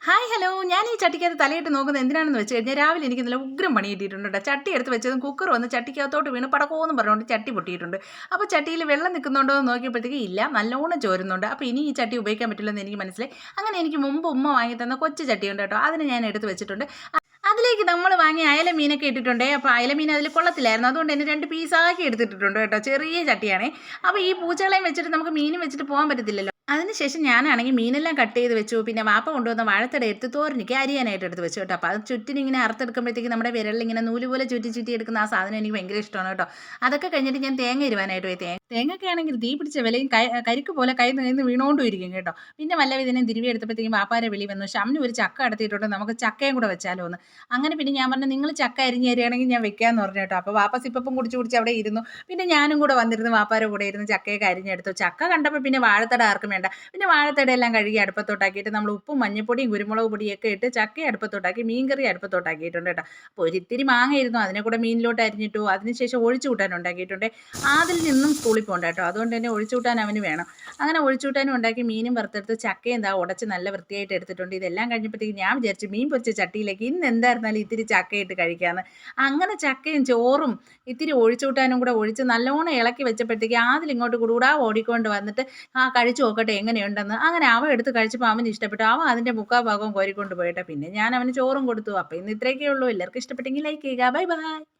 Hi hello ഞാൻ ഈ ചട്ടിക്കകത്ത് തലയിട്ട് നോക്കുന്നത് എന്തിനാണെന്ന് വെച്ച് കഴിഞ്ഞാൽ രാവിലെ എനിക്ക് നല്ല ഉഗ്രം പണി കിട്ടിയിട്ടുണ്ട് കേട്ടോ. ചട്ടി എടുത്ത് വെച്ചതും കുക്കർ വന്ന് ചട്ടിക്കകത്തോട്ട് വീണ് പടക്കോന്ന് പറഞ്ഞുകൊണ്ട് ചട്ടി പൊട്ടിയിട്ടുണ്ട്. അപ്പോൾ ചട്ടിയിൽ വെള്ളം നിൽക്കുന്നുണ്ടോ എന്ന് നോക്കിയപ്പോഴത്തേക്ക് ഇല്ല, നല്ലോണം ചോരുന്നുണ്ട്. അപ്പോൾ ഇനി ഈ ചട്ടി ഉപയോഗിക്കാൻ പറ്റില്ലെന്ന് എനിക്ക് മനസ്സിലായി. അങ്ങനെ എനിക്ക് മുമ്പ് ഉമ്മ വാങ്ങി തന്ന കൊച്ചു ചട്ടിയുണ്ട് കേട്ടോ, അതിന് ഞാൻ എടുത്ത് വെച്ചിട്ടുണ്ട്. അതിലേക്ക് നമ്മൾ വാങ്ങിയ അയല മീനൊക്കെ ഇട്ടിട്ടുണ്ട്. അപ്പോൾ അയല മീൻ അതിൽ കൊള്ളത്തില്ലായിരുന്നു, അതുകൊണ്ട് തന്നെ 2 പീസാക്കി എടുത്തിട്ടുണ്ട് കേട്ടോ. ചെറിയ ചട്ടിയാണേ. അപ്പോൾ ഈ പൂച്ചകളെയും വെച്ചിട്ട് നമുക്ക് മീനും വെച്ചിട്ട് പോകാൻ പറ്റത്തില്ലല്ലോ. അതിനുശേഷം ഞാനാണെങ്കിൽ മീനെല്ലാം കട്ട് ചെയ്ത് വെച്ചു. പിന്നെ വാപ്പ കൊണ്ടുവന്ന വാഴത്തട എടുത്ത് തോരനിക്ക് അരിയാനായിട്ട് എടുത്ത് വെച്ചു കേട്ടോ. അപ്പോൾ അത് ചുറ്റിനും ഇങ്ങനെ അറുത്തെടുക്കുമ്പോഴത്തേക്ക് നമ്മുടെ വിരലിൽ ഇങ്ങനെ നൂല് പോലെ ചുറ്റി ചുറ്റി എടുക്കുന്ന ആ സാധനം എനിക്ക് ഭയങ്കര ഇഷ്ടമാണ് കേട്ടോ. അതൊക്കെ കഴിഞ്ഞിട്ട് ഞാൻ തേങ്ങ ഇരുവാനായിട്ട് പോയി. തേങ്ങയൊക്കെ ആണെങ്കിൽ തീ പിടിച്ച വിലയും കരിക്ക് പോലെ കൈ നിന്ന് വീണോണ്ടും ഇരിക്കും കേട്ടോ. പിന്നെ വല്ല വിധനും തിരുവി എടുത്തപ്പോഴത്തേക്കും വാപ്പാരെ വിളി വന്നു, ഷംന് ഒരു ചക്ക അടത്തിയിട്ടുണ്ട്, നമുക്ക് ചക്കയും കൂടെ വെച്ചാലോ എന്ന്. അങ്ങനെ പിന്നെ ഞാൻ പറഞ്ഞു, നിങ്ങൾ ചക്ക അരിഞ്ഞ് തരികയാണെങ്കിൽ ഞാൻ വെക്കാമെന്ന് പറഞ്ഞു കേട്ടോ. അപ്പോൾ വാപ്പ സിപ്പപ്പം കുടിച്ച് അവിടെ ഇരുന്നു. പിന്നെ ഞാനും കൂടെ വന്നിരുന്നു വാപ്പാരെ കൂടെ ഇരുന്ന് ചക്കയൊക്കെ അരിഞ്ഞെടുത്തു. ചക്ക കണ്ടപ്പോൾ പിന്നെ വാഴത്തട ആർക്കും വേണ്ട. പിന്നെ വാഴത്തടയെല്ലാം കഴുകി അടുപ്പത്തോട്ടാക്കിയിട്ട് നമ്മൾ ഉപ്പും മഞ്ഞപ്പൊടിയും കുരുമുളക് പൊടിയൊക്കെ ഇട്ട് ചക്ക അടുപ്പത്തോട്ടാക്കി മീൻകറി അടുപ്പത്തോട്ടാക്കിയിട്ടുണ്ട് കേട്ടോ. അപ്പോൾ ഒരിത്തിരി മാങ്ങയിരുന്നു, അതിനെ കൂടെ മീനിലോട്ട് അരിഞ്ഞിട്ടു. അതിനുശേഷം ഒഴിച്ചു കൂട്ടാൻ ഉണ്ടാക്കിയിട്ടുണ്ട്. അതിൽ നിന്നും സ്കൂളിൽ പോകണ്ട കേട്ടോ, അതുകൊണ്ട് തന്നെ ഒഴിച്ചു കൂട്ടാൻ അവന് വേണം. അങ്ങനെ ഒഴിച്ചു കൂട്ടാനും ഉണ്ടാക്കി മീനും വറുത്തെടുത്ത് ചക്കയും എന്താ ഉടച്ച് നല്ല വൃത്തിയായിട്ട് എടുത്തിട്ടുണ്ട്. ഇതെല്ലാം കഴിഞ്ഞപ്പോഴത്തേക്ക് ഞാൻ വിചാരിച്ചു മീൻ പൊരിച്ച ചട്ടിയിലേക്ക് ഇന്ന് എന്തായിരുന്നാലും ഇത്തിരി ചക്കയിട്ട് കഴിക്കാമെന്ന്. അങ്ങനെ ചക്കയും ചോറും ഇത്തിരി ഒഴിച്ചു കൂട്ടാനും കൂടെ ഒഴിച്ച് നല്ലോണം ഇളക്കി വെച്ചപ്പോഴത്തേക്ക് അതിലിങ്ങോട്ട് കൂടാ ഓടിക്കൊണ്ട് വന്നിട്ട് കഴിച്ചു നോക്കട്ടെ എങ്ങനെയുണ്ടെന്ന്. അങ്ങനെ അവൻ എടുത്ത് കഴിച്ചപ്പോൾ അവന് ഇഷ്ടപ്പെട്ടു. അവൻ അതിൻ്റെ മുക്കാൽ ഭാഗവും കോരിക്കൊണ്ട് പോയിട്ടെ. പിന്നെ ഞാൻ അവന് ചോറും കൊടുത്തു. അപ്പോൾ ഇന്ന് ഇത്രയൊക്കെ ഉള്ളൂ. എല്ലാവർക്കും ഇഷ്ടപ്പെട്ടെങ്കിൽ ലൈക്ക് ചെയ്യുക. Bye bye.